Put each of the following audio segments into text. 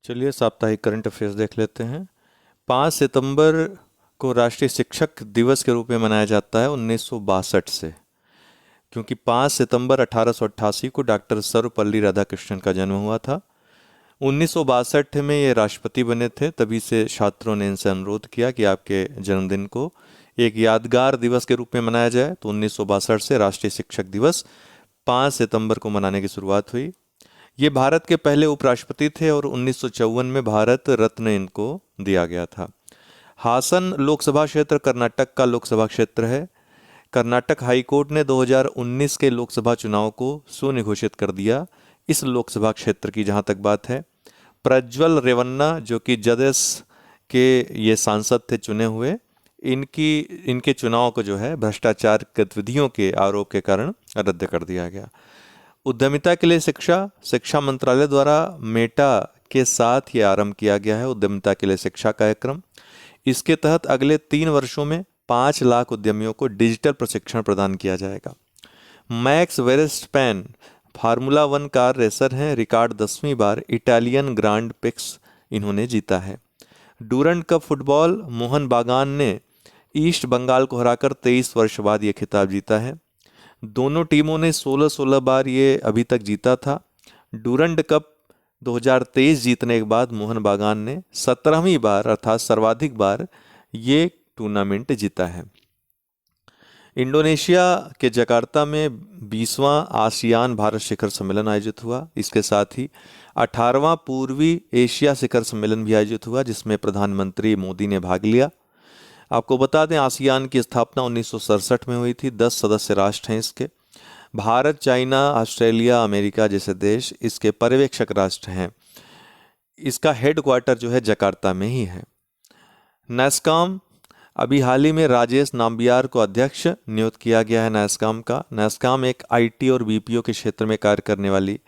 चलिए साप्ताहिक current affairs देख लेते हैं। 5 सितंबर को राष्ट्रीय शिक्षक दिवस के रूप में मनाया जाता है 1962 से, क्योंकि 5 सितंबर 1888 को डॉक्टर सर्वपल्ली राधाकृष्णन का जन्म हुआ था। 1962 में ये राष्ट्रपति बने थे, तभी से छात्रों ने इनसे अनुरोध किया कि आपके जन्मदिन को एक यादगार दिवस के रूप में मनाया जाए। तो 1962 से राष्ट्रीय शिक्षक दिवस 5 सितंबर को मनाने की शुरुआत हुई। ये भारत के पहले उपराष्ट्रपति थे और 1954 में भारत रत्न इनको दिया गया था। हासन लोकसभा क्षेत्र कर्नाटक का लोकसभा क्षेत्र है। कर्नाटक हाई कोर्ट ने 2019 के लोकसभा चुनाव को शून्य घोषित कर दिया। इस लोकसभा क्षेत्र की जहां तक बात है, प्रज्वल रेवन्ना जो कि जदयू के ये सांसद थे चुने हुए, इनके चुनाव को जो है भ्रष्टाचार गतिविधियों के आरोप के कारण रद्द कर दिया गया। उद्यमिता के लिए शिक्षा मंत्रालय द्वारा मेटा के साथ ये आरंभ किया गया है उद्यमिता के लिए शिक्षा कार्यक्रम। इसके तहत अगले 3 वर्षों में 5 लाख उद्यमियों को डिजिटल प्रशिक्षण प्रदान किया जाएगा। Max Verstappen formula 1 car racer हैं, रिकॉर्ड 10वीं बार इटालियन ग्रांड पिक्स इन्होंने जीता है। डूरंड कप फुटबॉल मोहन बागान ने ईस्ट बंगाल को हराकर 23 वर्ष बाद ये खिताब जीता है। दोनों टीमों ने 16-16 बार ये अभी तक जीता था। डूरंड कप 2023 जीतने के बाद मोहन बागान ने 17वीं बार अर्थात सर्वाधिक बार ये टूर्नामेंट जीता है। इंडोनेशिया के जकार्ता में 20वां आसियान भारत शिखर सम्मेलन आयोजित हुआ। इसके साथ ही 18वां पूर्वी एशिया शिखर सम्मेलन भी आयोजित हुआ, जिसमें प्रधानमंत्री मोदी ने भाग लिया। आपको बता दें, आसियान की स्थापना 1967 में हुई थी। 10 सदस्य राष्ट्र हैं इसके। भारत, चाइना, ऑस्ट्रेलिया, अमेरिका जैसे देश इसके पर्यवेक्षक राष्ट्र हैं। इसका हेडक्वार्टर जो है जकार्ता में ही है। नैस्कॉम, अभी हाल ही में राजेश नाम्बियार को अध्यक्ष नियुक्त किया गया है नैस्कॉम का। नैस्कॉम एक आईटी और बीपीओ के क्षेत्र में कार्य करने वाली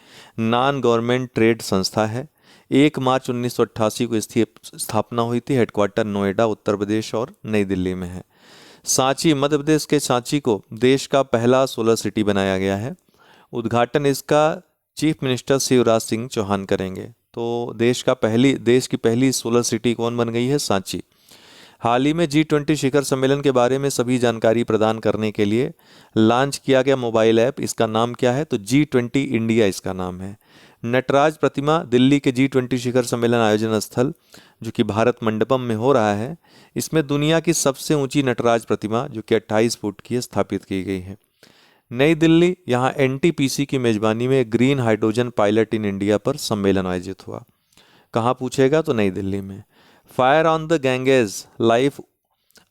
नॉन गवर्नमेंट ट्रेड संस्था है। 1 मार्च 1988 को इसकी स्थापना हुई थी। हेडक्वार्टर नोएडा उत्तर प्रदेश और नई दिल्ली में है। सांची, मध्य प्रदेश के सांची को देश का पहला सोलर सिटी बनाया गया है। उद्घाटन इसका चीफ मिनिस्टर शिवराज सिंह चौहान करेंगे। तो देश की पहली सोलर सिटी कौन बन गई है? सांची। हाल ही में G20 शिखर सम्मेलन के बारे में सभी जानकारी प्रदान करने के लिए लॉन्च किया गया मोबाइल ऐप, इसका नाम क्या है? तो G20 इंडिया इसका नाम है। नटराज प्रतिमा दिल्ली के G20 शिखर सम्मेलन आयोजन स्थल जो कि भारत मंडपम में हो रहा है, इसमें दुनिया की सबसे ऊंची नटराज प्रतिमा जो कि 28 फुट की स्थापित की गई है। नई दिल्ली, यहाँ NTPC की मेजबानी में green hydrogen pilot in India पर सम्मेलन आयोजित हुआ। कहाँ पूछेगा? तो नई दिल्ली में। Fire on the Ganges, life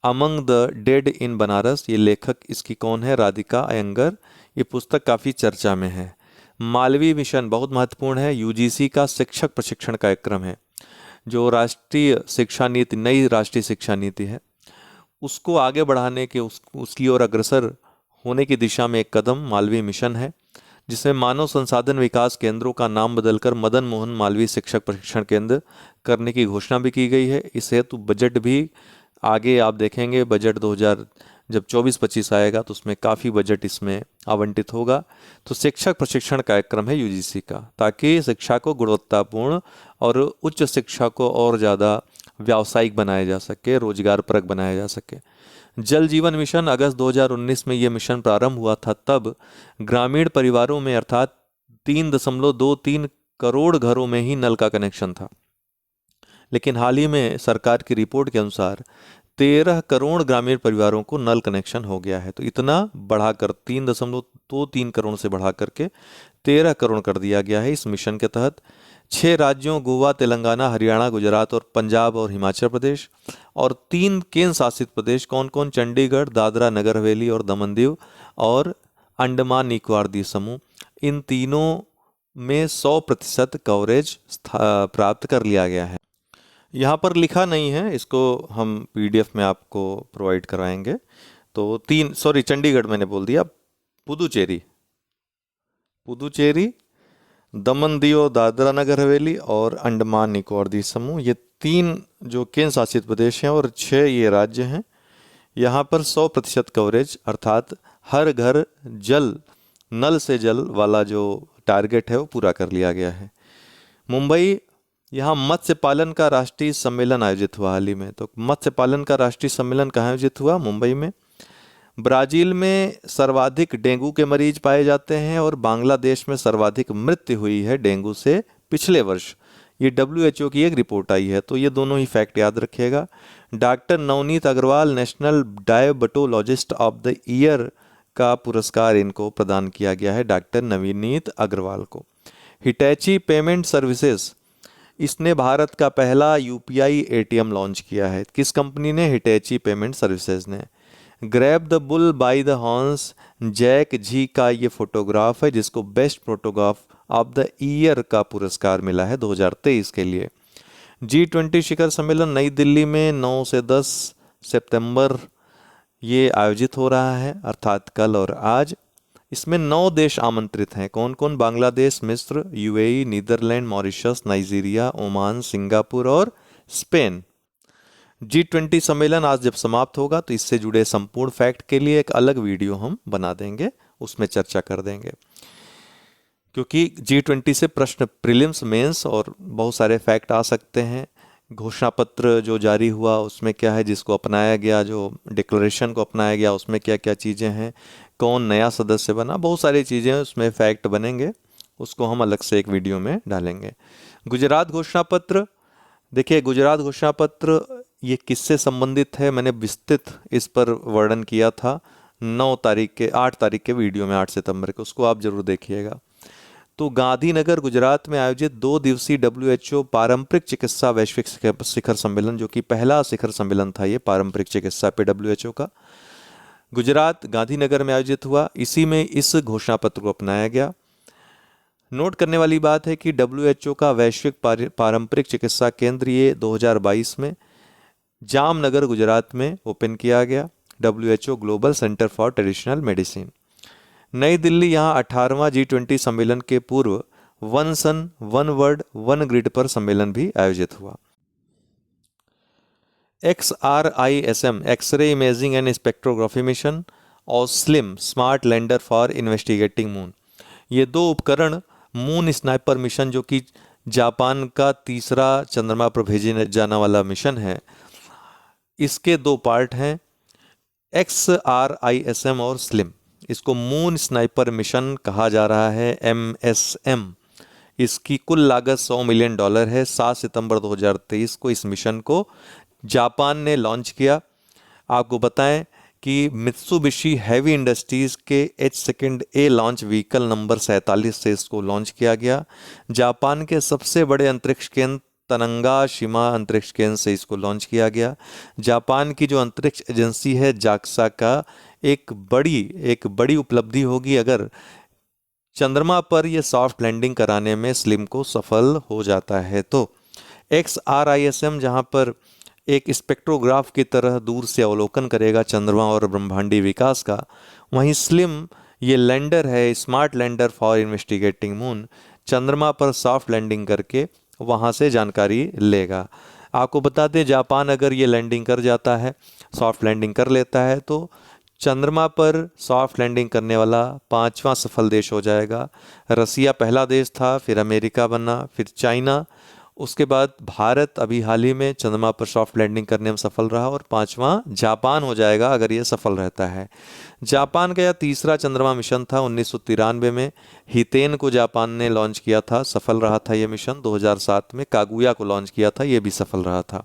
among the dead in Banaras, ये लेखक इसकी कौन है? राधिका अयंगर। ये पुस्तक काफ़ी चर्चा में है। मालवी मिशन बहुत महत्वपूर्ण है। यूजीसी का शिक्षक प्रशिक्षण कार्यक्रम है, जो नई राष्ट्रीय शिक्षा नीति है, उसको आगे बढ़ाने के उसकी ओर अग्रसर होने की दिशा में एक कदम मालवी मिशन है, जिसमें मानव संसाधन विकास केंद्रों का नाम बदलकर मदन मोहन मालवीय शिक्षक प्रशिक्षण केंद्र करने की घोषणा भी की गई है। इस हेतु बजट भी आगे आप देखेंगे, बजट 2000 जब 24-25 आएगा तो उसमें काफ़ी बजट इसमें आवंटित होगा। तो शिक्षक प्रशिक्षण कार्यक्रम है यूजीसी का, ताकि शिक्षा को गुणवत्तापूर्ण और उच्च शिक्षा को और ज़्यादा व्यावसायिक बनाया जा सके, रोजगारपरक बनाया जा सके। जल जीवन मिशन, अगस्त 2019 में ये मिशन प्रारंभ हुआ था। तब ग्रामीण परिवारों में अर्थात 3.23 करोड़ घरों में ही नल का कनेक्शन था, लेकिन हाल ही में सरकार की रिपोर्ट के अनुसार 13 करोड़ ग्रामीण परिवारों को नल कनेक्शन हो गया है। तो इतना बढ़ाकर 3.23 करोड़ से बढ़ा करके 13 करोड़ कर दिया गया है। इस मिशन के तहत 6 राज्यों गोवा, तेलंगाना, हरियाणा, गुजरात और पंजाब और हिमाचल प्रदेश और 3 केंद्र शासित प्रदेश कौन कौन? चंडीगढ़, दादरा नगर हवेली और दमन दीव और अंडमान निकोबार द्वीप समूह। इन तीनों में 100% कवरेज प्राप्त कर लिया गया है। यहाँ पर लिखा नहीं है, इसको हम PDF में आपको प्रोवाइड कराएंगे। तो चंडीगढ़ मैंने बोल दिया। पुदुचेरी, दमन दीव, दादरा नगर हवेली और अंडमान निकोबार द्वीप समूह, ये 3 जो केंद्र शासित प्रदेश हैं और 6 ये राज्य हैं। यहाँ पर 100% कवरेज अर्थात हर घर नल से जल वाला जो टारगेट है वो पूरा कर लिया गया है। मुंबई यहाँ मत्स्य पालन का राष्ट्रीय सम्मेलन आयोजित हुआ हाल ही में। तो मत्स्य पालन का राष्ट्रीय सम्मेलन कहाँ आयोजित हुआ? मुंबई में। ब्राजील में सर्वाधिक डेंगू के मरीज पाए जाते हैं और बांग्लादेश में सर्वाधिक मृत्यु हुई है डेंगू से पिछले वर्ष। ये WHO की एक रिपोर्ट आई है, तो ये दोनों ही फैक्ट याद रखिएगा। Doctor Navneet Agarwal national diabetologist of the year का पुरस्कार इनको प्रदान किया गया है, डॉक्टर नवनीत अग्रवाल को। हिटैची पेमेंट सर्विसेज, इसने भारत का पहला UPI ATM लॉन्च किया है। किस कंपनी ने? हिटैची पेमेंट सर्विसेज ने। Grab the bull by the horns, Jack ji का ये फोटोग्राफ है जिसको best photograph of the year का पुरस्कार मिला है 2023 के लिए। G20 शिखर सम्मेलन नई दिल्ली में 9 से 10 सितंबर ये आयोजित हो रहा है, अर्थात कल और आज। इसमें 9 देश आमंत्रित हैं। कौन कौन? बांग्लादेश, मिस्र, UAE, Netherlands, Mauritius, Nigeria, Oman, Singapore और स्पेन। G20 सम्मेलन आज जब समाप्त होगा तो इससे जुड़े संपूर्ण फैक्ट के लिए एक अलग वीडियो हम बना देंगे, उसमें चर्चा कर देंगे, क्योंकि G20 से प्रश्न प्रीलिम्स, मेंस और बहुत सारे फैक्ट आ सकते हैं। घोषणा पत्र जो जारी हुआ उसमें क्या है जिसको अपनाया गया, जो डिक्लेरेशन को अपनाया गया उसमें क्या क्या चीज़ें हैं, कौन नया सदस्य बना, बहुत सारी चीज़ें उसमें फैक्ट बनेंगे, उसको हम अलग से एक वीडियो में डालेंगे। गुजरात घोषणा पत्र, देखिए गुजरात घोषणा पत्र ये किससे संबंधित है, मैंने विस्तृत इस पर वर्णन किया था 8 तारीख के वीडियो में, 8 सितंबर के, उसको आप जरूर देखिएगा। तो गांधीनगर गुजरात में आयोजित 2 दिवसीय WHO पारंपरिक चिकित्सा वैश्विक शिखर सम्मेलन, जो कि पहला शिखर सम्मेलन था ये पारंपरिक चिकित्सा पे WHO का, गुजरात गांधीनगर में आयोजित हुआ। इसी में इस घोषणा पत्र को अपनाया गया। नोट करने वाली बात है कि WHO का वैश्विक पारंपरिक चिकित्सा केंद्र ये 2022 में जामनगर गुजरात में ओपन किया गया, WHO global centre for traditional medicine. नई दिल्ली, यहाँ 18वां G20 सम्मेलन के पूर्व one sun one world one grid पर सम्मेलन भी आयोजित हुआ। XRISM x ray imaging and spectrography mission और SLIM smart lander for investigating moon, ये 2 उपकरण मून स्नाइपर मिशन, जो कि जापान का तीसरा चंद्रमा पर भेजे जाने वाला मिशन है, इसके 2 पार्ट हैं, XRISM और स्लिम। इसको मून स्नाइपर मिशन कहा जा रहा है, MSM। इसकी कुल लागत $100 मिलियन है। 7 सितंबर 2023 को इस मिशन को जापान ने लॉन्च किया। आपको बताएं कि मित्सुबिशी हैवी इंडस्ट्रीज के H2A लॉन्च व्हीकल नंबर 47 से इसको लॉन्च किया गया। जापान के सबसे बड़े अंतरिक्ष केंद्र तनंगाशिमा अंतरिक्ष केंद्र से इसको लॉन्च किया गया। जापान की जो अंतरिक्ष एजेंसी है JAXA का एक बड़ी उपलब्धि होगी अगर चंद्रमा पर यह सॉफ्ट लैंडिंग कराने में स्लिम को सफल हो जाता है। तो XRISM जहां पर एक स्पेक्ट्रोग्राफ की तरह दूर से अवलोकन करेगा चंद्रमा और ब्रह्मांडी विकास का, वहीं स्लिम ये लैंडर है, smart lander for investigating moon, चंद्रमा पर सॉफ्ट लैंडिंग करके वहाँ से जानकारी लेगा। आपको बता दें जापान अगर ये लैंडिंग कर जाता है, सॉफ्ट लैंडिंग कर लेता है, तो चंद्रमा पर सॉफ्ट लैंडिंग करने वाला 5वां सफल देश हो जाएगा। रसिया पहला देश था, फिर अमेरिका बना, फिर चाइना, उसके बाद भारत अभी हाल ही में चंद्रमा पर सॉफ्ट लैंडिंग करने में सफल रहा और 5वां जापान हो जाएगा अगर ये सफल रहता है। जापान का यह तीसरा चंद्रमा मिशन था। 1993 में हितेन को जापान ने लॉन्च किया था, सफल रहा था ये मिशन। 2007 में कागुया को लॉन्च किया था, ये भी सफल रहा था।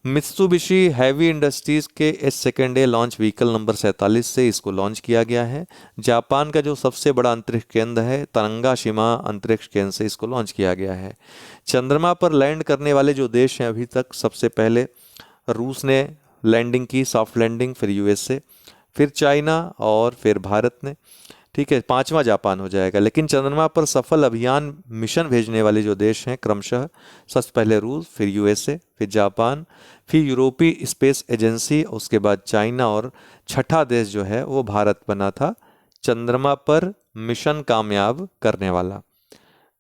मित्सुबिशी हैवी इंडस्ट्रीज के H2A लॉन्च व्हीकल नंबर 47 से इसको लॉन्च किया गया है। जापान का जो सबसे बड़ा अंतरिक्ष केंद्र है तनंगाशिमा अंतरिक्ष केंद्र से इसको लॉन्च किया गया है। चंद्रमा पर लैंड करने वाले जो देश हैं अभी तक, सबसे पहले रूस ने लैंडिंग की, सॉफ्ट लैंडिंग, फिर USA, फिर चाइना और फिर भारत ने। ठीक है, 5वां जापान हो जाएगा। लेकिन चंद्रमा पर सफल अभियान मिशन भेजने वाले जो देश हैं क्रमशः सबसे पहले रूस, फिर USA, फिर जापान, फिर यूरोपीय स्पेस एजेंसी, उसके बाद चाइना और छठा देश जो है वो भारत बना था चंद्रमा पर मिशन कामयाब करने वाला।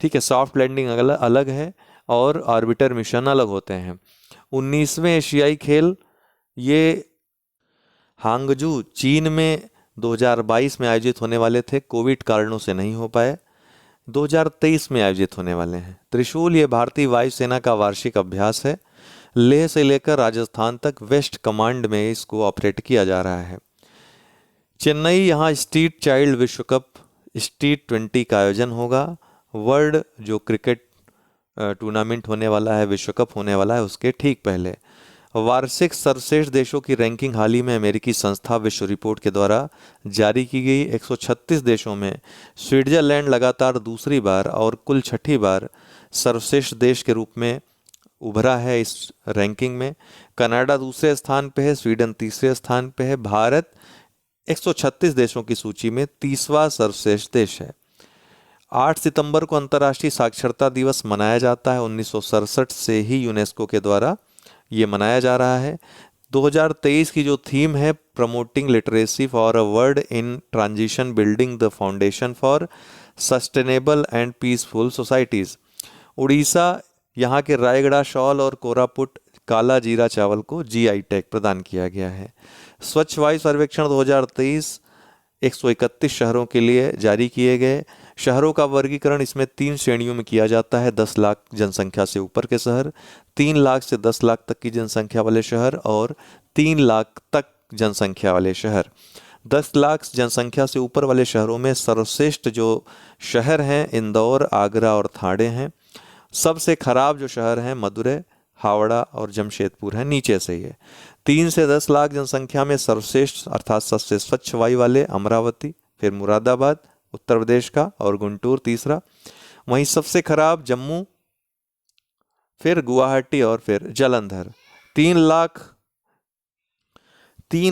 ठीक है, सॉफ्ट लैंडिंग अलग है और ऑर्बिटर मिशन अलग होते हैं। 19वें एशियाई खेल ये हांगजू चीन में 2022 में आयोजित होने वाले थे, कोविड कारणों से नहीं हो पाए। 2023 में आयोजित होने वाले हैं। त्रिशूल ये भारतीय वायुसेना का वार्षिक अभ्यास है। लेह से लेकर राजस्थान तक वेस्ट कमांड में इसको ऑपरेट किया जा रहा है। चेन्नई, यहाँ स्ट्रीट चाइल्ड विश्व कप T20 का आयोजन होगा। वर्ल्ड जो क्रिकेट टूर्नामेंट होने वाला है, विश्व कप होने वाला है, उसके ठीक पहले। वार्षिक सर्वश्रेष्ठ देशों की रैंकिंग हाल ही में अमेरिकी संस्था विश्व रिपोर्ट के द्वारा जारी की गई। 136 देशों में स्विट्जरलैंड लगातार दूसरी बार और कुल छठी बार सर्वश्रेष्ठ देश के रूप में उभरा है इस रैंकिंग में। कनाडा दूसरे स्थान पे है, स्वीडन तीसरे स्थान पे है। भारत 136 देशों की सूची में 30वां सर्वश्रेष्ठ देश है। 8 सितंबर को अंतर्राष्ट्रीय साक्षरता दिवस मनाया जाता है। 1967 से ही यूनेस्को के द्वारा ये मनाया जा रहा है। 2023 की जो थीम है, promoting literacy for a world in transition, building the foundation for sustainable and peaceful societies. Orissa, यहाँ के रायगढ़ शॉल और कोरापुट काला जीरा चावल को GI टैग प्रदान किया गया है। स्वच्छ वायु सर्वेक्षण 2023 131 शहरों के लिए जारी किए गए। शहरों का वर्गीकरण इसमें 3 श्रेणियों में किया जाता है। 10 लाख जनसंख्या से ऊपर के शहर, 3 लाख से 10 लाख तक की जनसंख्या वाले शहर और 3 लाख तक जनसंख्या वाले शहर। 10 लाख जनसंख्या से ऊपर वाले शहरों में सर्वश्रेष्ठ जो शहर हैं इंदौर, आगरा और ठाणे हैं। सबसे खराब जो शहर हैं मदुरै, हावड़ा और जमशेदपुर हैं, नीचे से ये। 3 से 10 लाख जनसंख्या में सर्वश्रेष्ठ अर्थात सबसे स्वच्छ वायु वाले अमरावती, फिर मुरादाबाद उत्तर प्रदेश का और गुंटूर तीसरा। वहीं सबसे खराब जम्मू, फिर गुवाहाटी और फिर जालंधर। 3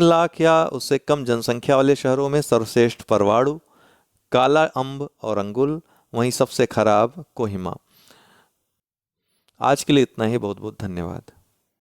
लाख या उससे कम जनसंख्या वाले शहरों में सर्वश्रेष्ठ परवाणु, काला अम्ब और अंगुल। वहीं सबसे खराब कोहिमा। आज के लिए इतना ही। बहुत बहुत धन्यवाद।